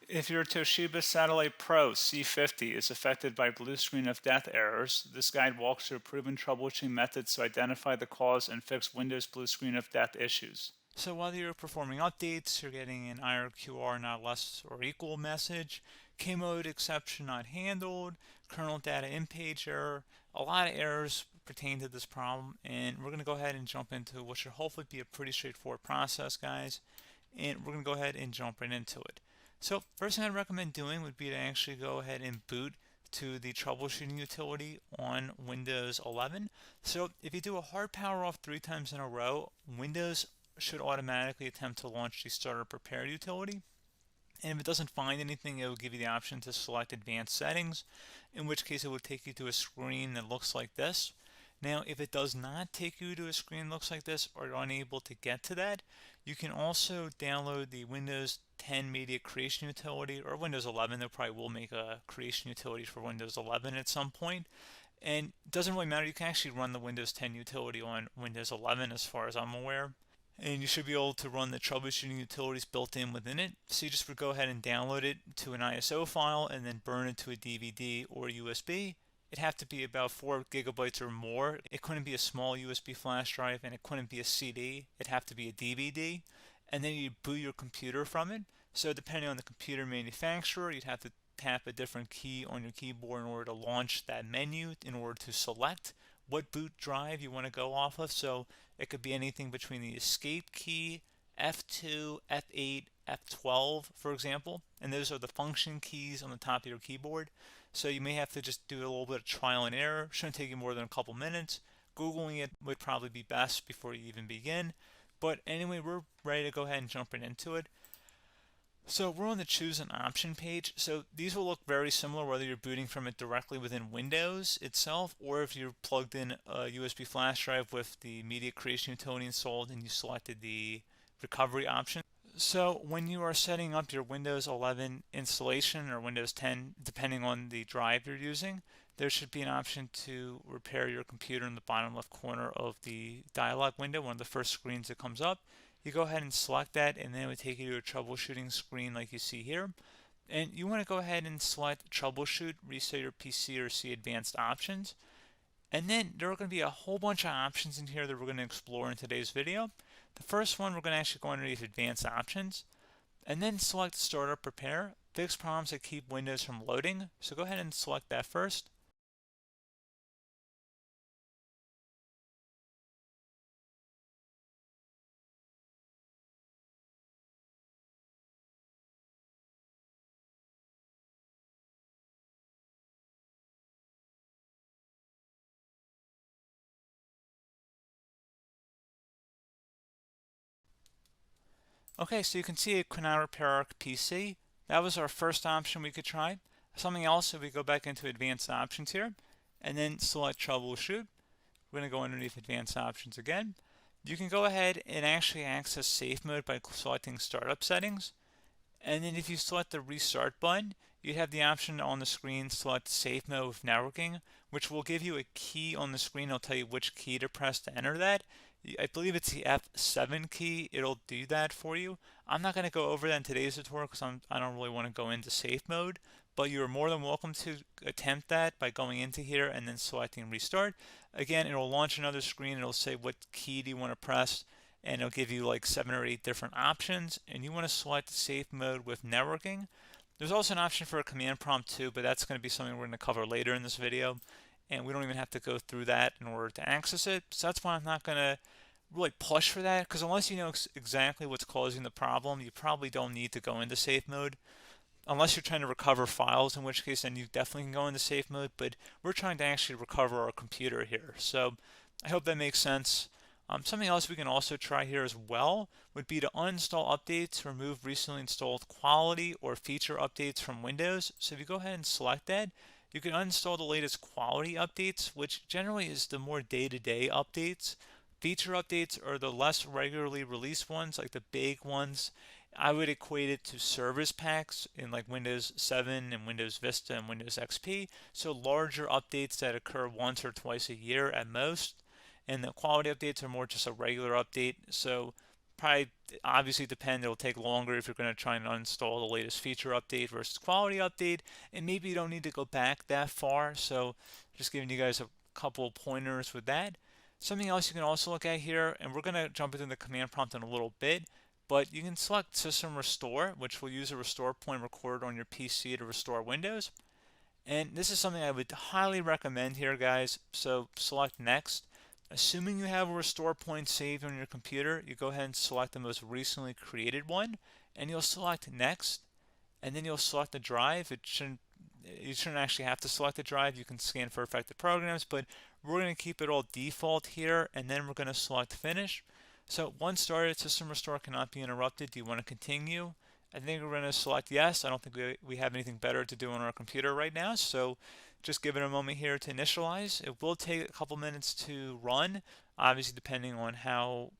If your Toshiba Satellite Pro C50 is affected by blue screen of death errors, this guide walks through proven troubleshooting methods to identify the cause and fix Windows blue screen of death issues. So while you're performing updates, you're getting an IRQR not less or equal message, K-mode exception not handled, kernel data in page error, a lot of errors pertain to this problem, and we're going to go ahead and jump into what should hopefully be a pretty straightforward process, guys, and we're going to go ahead and jump right into it. So first thing I'd recommend doing would be to actually go ahead and boot to the troubleshooting utility on Windows 11. So if you do a hard power off 3 times in a row, Windows should automatically attempt to launch the starter prepare utility. And if it doesn't find anything, it will give you the option to select advanced settings, in which case it would take you to a screen that looks like this. Now, if it does not take you to a screen that looks like this, or you're unable to get to that, you can also download the Windows 10 Media Creation Utility, or Windows 11. They probably will make a creation utility for Windows 11 at some point. And it doesn't really matter, you can actually run the Windows 10 utility on Windows 11 as far as I'm aware. And you should be able to run the troubleshooting utilities built in within it. So you just would go ahead and download it to an ISO file and then burn it to a DVD or USB. It'd have to be about 4 gigabytes or more. It couldn't be a small USB flash drive, and it couldn't be a CD. It'd have to be a DVD. And then you'd boot your computer from it. So depending on the computer manufacturer, you'd have to tap a different key on your keyboard in order to launch that menu, in order to select what boot drive you want to go off of. So it could be anything between the escape key, F2, F8, F12, for example, and those are the function keys on the top of your keyboard. So you may have to just do a little bit of trial and error. Shouldn't take you more than a couple minutes. Googling it would probably be best before you even begin. But anyway, we're ready to go ahead and jump right into it. So we're on the choose an option page. So these will look very similar whether you're booting from it directly within Windows itself, or if you're plugged in a USB flash drive with the media creation utility installed and you selected the recovery option. So when you are setting up your Windows 11 installation or Windows 10, depending on the drive you're using, there should be an option to repair your computer in the bottom left corner of the dialog window, one of the first screens that comes up. You go ahead and select that, and then it would take you to a troubleshooting screen like you see here. And you want to go ahead and select troubleshoot, reset your PC, or see advanced options. And then there are going to be a whole bunch of options in here that we're going to explore in today's video. The first one, we're going to actually go underneath advanced options and then select startup prepare, fix problems that keep Windows from loading. So go ahead and select that first. Okay, so you can see it could not repair our PC. That was our first option we could try. Something else, if we go back into advanced options here and then select troubleshoot, we're going to go underneath advanced options again. You can go ahead and actually access safe mode by selecting startup settings. And then if you select the restart button, you have the option on the screen select safe mode with networking, which will give you a key on the screen. It'll tell you which key to press to enter that. I believe it's the F7 key. It'll do that for you. I'm not going to go over that in today's tutorial because I don't really want to go into safe mode, but you're more than welcome to attempt that by going into here and then selecting restart. Again, it'll launch another screen. It'll say what key do you want to press, and it'll give you like 7 or 8 different options, and you want to select safe mode with networking. There's also an option for a command prompt too, but that's going to be something we're going to cover later in this video, and we don't even have to go through that in order to access it. So that's why I'm not going to really push for that, because unless you know exactly what's causing the problem, you probably don't need to go into safe mode. Unless you're trying to recover files, in which case then you definitely can go into safe mode, but we're trying to actually recover our computer here. So I hope that makes sense. Something else we can also try here as well would be to uninstall updates, remove recently installed quality or feature updates from Windows. So if you go ahead and select that, you can uninstall the latest quality updates, which generally is the more day-to-day updates. Feature updates are the less regularly released ones, like the big ones. I would equate it to service packs in like Windows 7 and Windows Vista and Windows XP. So larger updates that occur once or twice a year at most. And the quality updates are more just a regular update. So probably obviously depend. It'll take longer if you're going to try and uninstall the latest feature update versus quality update, and maybe you don't need to go back that far. So just giving you guys a couple pointers with that. Something else you can also look at here, and we're going to jump into the command prompt in a little bit, but you can select System Restore, which will use a restore point recorded on your PC to restore Windows. And this is something I would highly recommend here, guys. So select Next. Assuming you have a restore point saved on your computer, you go ahead and select the most recently created one, and you'll select Next, and then you'll select the drive. You shouldn't actually have to select the drive. You can scan for affected programs, but we're going to keep it all default here, and then we're going to select Finish. So once started, System Restore cannot be interrupted. Do you want to continue? I think we're going to select yes. I don't think we have anything better to do on our computer right now, so just give it a moment here to initialize. It will take a couple minutes to run, obviously depending on how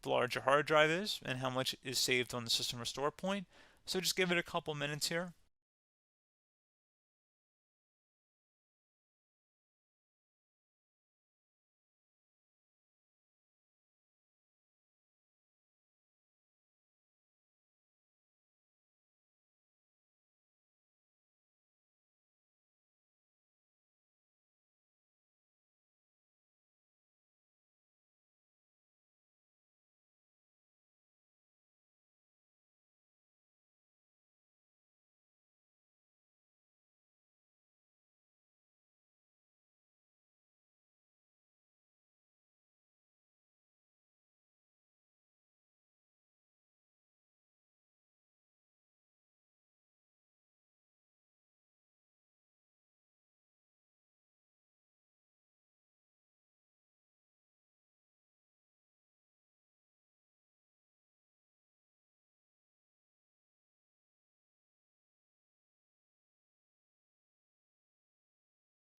large your hard drive is and how much is saved on the System Restore point. So just give it a couple minutes here.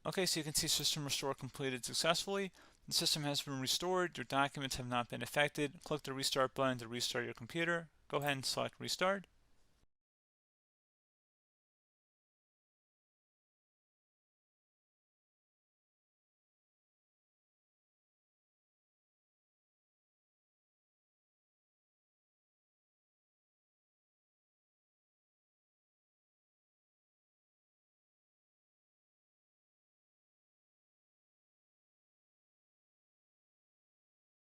Okay, so you can see System Restore completed successfully. The system has been restored. Your documents have not been affected. Click the Restart button to restart your computer. Go ahead and select Restart.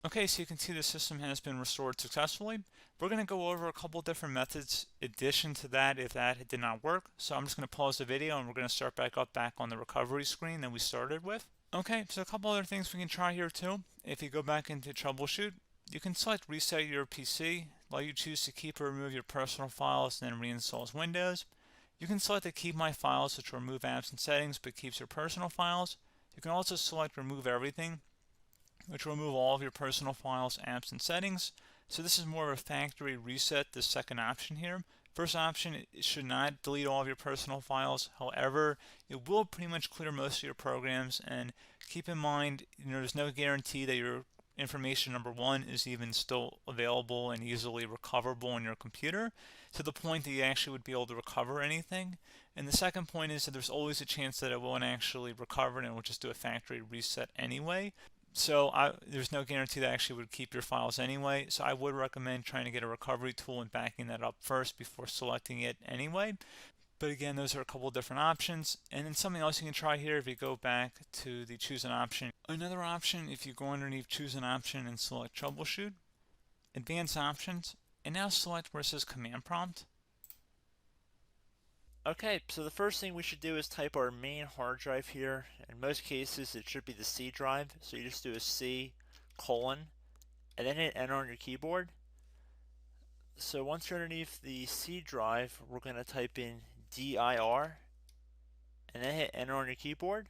Okay, so you can see the system has been restored successfully. We're going to go over a couple different methods in addition to that if that did not work. So I'm just going to pause the video and we're going to start back on the recovery screen that we started with. Okay, so a couple other things we can try here too. If you go back into troubleshoot, you can select reset your PC, let you choose to keep or remove your personal files and then reinstalls Windows. You can select to keep my files, which will remove apps and settings but keeps your personal files. You can also select remove everything, which will remove all of your personal files, apps, and settings. So this is more of a factory reset, the second option here. First option, it should not delete all of your personal files. However, it will pretty much clear most of your programs. And keep in mind, there's no guarantee that your information, number one, is even still available and easily recoverable on your computer to the point that you actually would be able to recover anything. And the second point is that there's always a chance that it won't actually recover and it will just do a factory reset anyway. So there's no guarantee that actually would keep your files anyway. So I would recommend trying to get a recovery tool and backing that up first before selecting it anyway. But again, those are a couple different options. And then something else you can try here if you go back to the choose an option. Another option, if you go underneath choose an option and select troubleshoot, advanced options, and now select where it says command prompt. Okay, so the first thing we should do is type our main hard drive here. In most cases, it should be the C drive. So you just do a C colon and then hit enter on your keyboard. So once you're underneath the C drive, we're going to type in dir and then hit enter on your keyboard.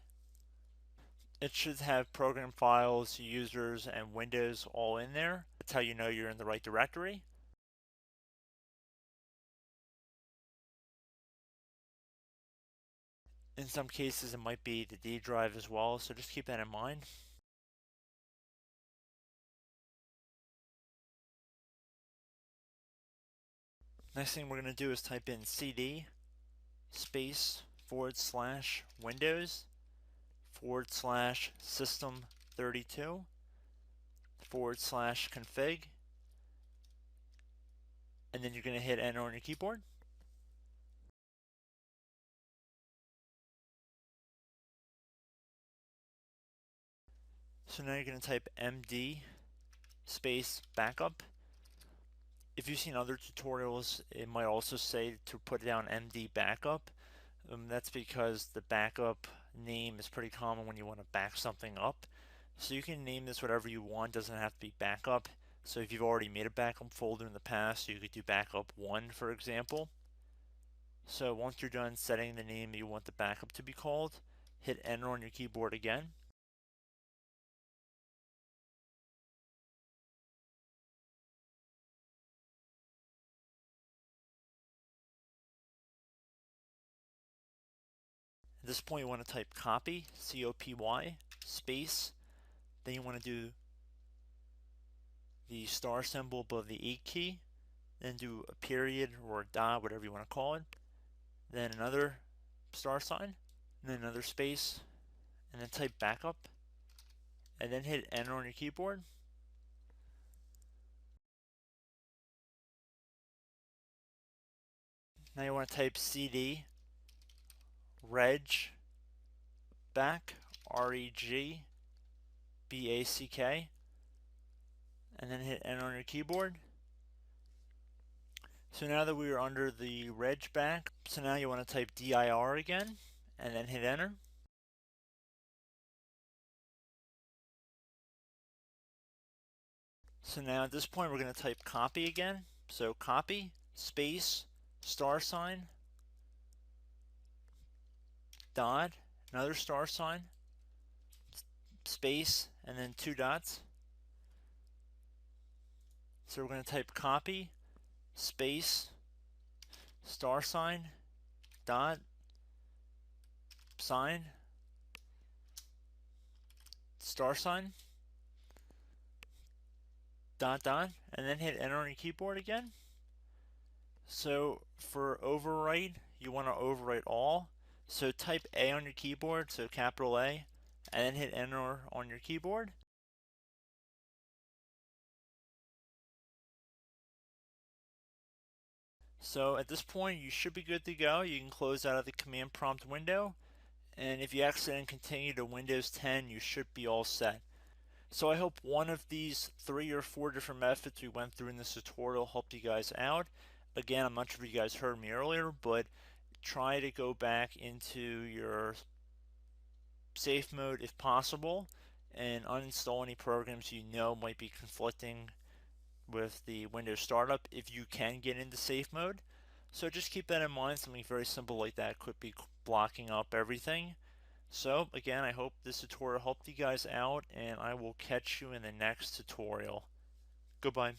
It should have program files, users, and Windows all in there. That's how you know you're in the right directory. In some cases, it might be the D drive as well, so just keep that in mind. Next thing we're going to do is type in cd space / Windows / system 32 / config, and then you're going to hit enter on your keyboard. So now you're going to type MD space backup. If you've seen other tutorials, it might also say to put down MD backup. That's because the backup name is pretty common when you want to back something up. So you can name this whatever you want, doesn't have to be backup. So if you've already made a backup folder in the past, you could do backup 1, for example. So once you're done setting the name you want the backup to be called, hit enter on your keyboard again. At this point you want to type copy, C-O-P-Y, space, then you want to do the star symbol above the 8 key, then do a period or a dot, whatever you want to call it, then another star sign, and then another space, and then type backup, and then hit enter on your keyboard. Now you want to type CD reg back, R-E-G-B-A-C-K, and then hit enter on your keyboard. So now that we are under the reg back, so now you want to type dir again, and then hit enter. So now at this point we're going to type copy again. So copy, space, star sign, dot, another star sign, space, and then 2 dots. So we're going to type copy, space, star sign, dot, sign, star sign, dot, dot, and then hit enter on your keyboard again. So for overwrite, you want to overwrite all. So type A on your keyboard, so capital A, and then hit enter on your keyboard. So at this point you should be good to go. You can close out of the command prompt window, and if you accidentally continue to Windows 10 you should be all set. So I hope one of these 3 or 4 different methods we went through in this tutorial helped you guys out. Again, I'm not sure if you guys heard me earlier, but try to go back into your safe mode if possible and uninstall any programs you know might be conflicting with the Windows startup if you can get into safe mode. So just keep that in mind. Something very simple like that could be blocking up everything. So again, I hope this tutorial helped you guys out, and I will catch you in the next tutorial. Goodbye.